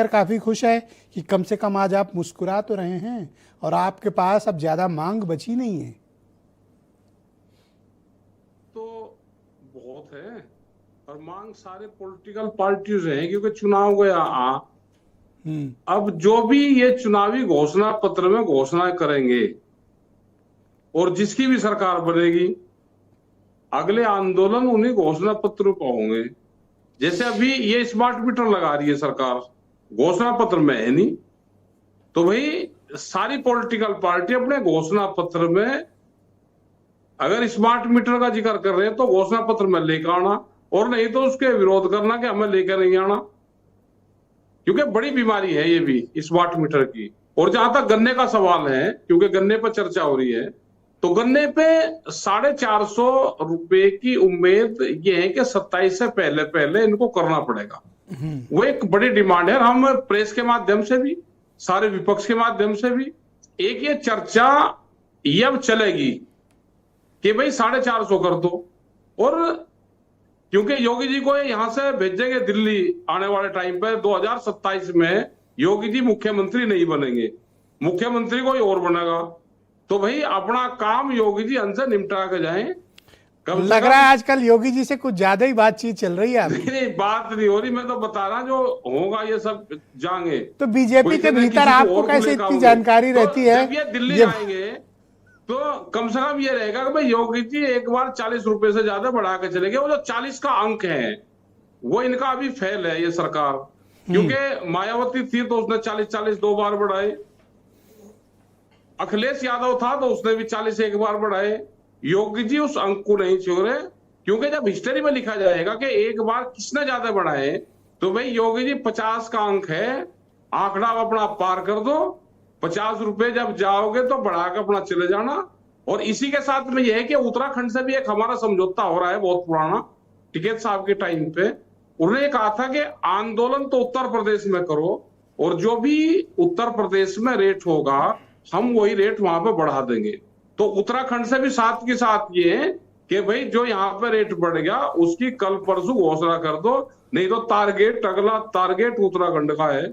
काफी खुश है कि कम से कम आज आप मुस्कुरा तो रहे हैं और आपके पास अब ज्यादा मांग बची नहीं है। तो बहुत है और मांग सारे पॉलिटिकल पार्टीज हैं क्योंकि चुनाव गया अब जो भी ये चुनावी घोषणा पत्र में घोषणा करेंगे और जिसकी भी सरकार बनेगी अगले आंदोलन उन्हीं घोषणा पत्र पर होंगे। जैसे अभी ये स्मार्ट मीटर लगा रही है सरकार, घोषणा पत्र में है नहीं, तो भाई सारी पॉलिटिकल पार्टी अपने घोषणा पत्र में अगर स्मार्ट मीटर का जिक्र कर रहे हैं तो घोषणा पत्र में लेकर आना और नहीं तो उसके विरोध करना कि हमें लेकर नहीं आना, क्योंकि बड़ी बीमारी है ये भी स्मार्ट मीटर की। और जहां तक गन्ने का सवाल है, क्योंकि गन्ने पर चर्चा हो रही है, तो गन्ने पे 450 रुपए की उम्मीद ये है कि 27 से पहले पहले इनको करना पड़ेगा। वो एक बड़ी डिमांड है। हम प्रेस के माध्यम से भी, सारे विपक्ष के माध्यम से भी एक ये चर्चा ये अब चलेगी कि भाई 450 कर दो। और क्योंकि योगी जी को यहां से भेजेंगे दिल्ली आने वाले टाइम पे 2027 में योगी जी मुख्यमंत्री नहीं बनेंगे, मुख्यमंत्री कोई और बनेगा, तो भाई अपना काम योगी जी हमसे निपटा के जाएं। लग रहा है आजकल योगी जी से कुछ ज्यादा ही बातचीत चल रही है। नहीं, बात नहीं हो रही, मैं तो बता रहा जो होगा ये सब जाएंगे। तो बीजेपी के भीतर आपको कैसे इतनी जानकारी रहती है? जब ये दिल्ली जाएंगे तो कम से कम ये रहेगा कि भाई योगी जी एक बार 40 रुपए से ज्यादा बढ़ा के चलेंगे। वो जो 40 का अंक है वो इनका अभी फेल है ये सरकार, क्योंकि मायावती थी तो उसने 40-40 2 बार बढ़ाए, अखिलेश यादव था तो उसने भी 40 एक बार बढ़ाए। योगी जी उस अंक को नहीं छू रहे, क्योंकि जब हिस्ट्री में लिखा जाएगा कि एक बार किसने ज्यादा बढ़ाए तो भाई योगी जी 50 का अंक है, आंकड़ा अपना पार कर दो, 50 रुपए जब जाओगे तो बढ़ा के अपना चले जाना। और इसी के साथ में यह है कि उत्तराखंड से भी एक हमारा समझौता हो रहा है बहुत पुराना, टिकैत साहब के टाइम पे उन्होंने कहा था कि आंदोलन तो उत्तर प्रदेश में करो और जो भी उत्तर प्रदेश में रेट होगा हम वही रेट वहां पे बढ़ा देंगे। तो उत्तराखंड से भी साथ के साथ ये है कि भाई जो यहाँ पे रेट बढ़ गया उसकी कल परसों घोषणा कर दो, नहीं तो टारगेट अगला टारगेट उत्तराखंड का है।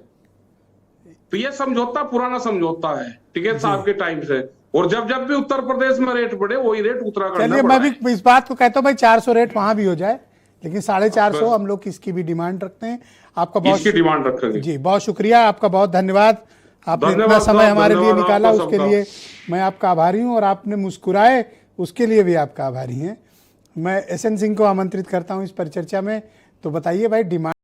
तो ये समझौता पुराना समझौता है टिकैत साहब के टाइम से, और जब जब भी उत्तर प्रदेश में रेट बढ़े वही रेट उत्तराखंड में। चलिए मैं भी इस बात को कहता हूँ भाई 400 रेट वहां भी हो जाए, लेकिन 450 हम लोग इसकी भी डिमांड रखते हैं। आपका बहुत डिमांड रखेंगे जी, बहुत शुक्रिया, आपका बहुत धन्यवाद। आपने इतना समय हमारे लिए निकाला उसके लिए मैं आपका आभारी हूं और आपने मुस्कुराए उसके लिए भी आपका आभारी हैं। मैं SN सिंह को आमंत्रित करता हूं इस परिचर्चा में। तो बताइए भाई डिमांड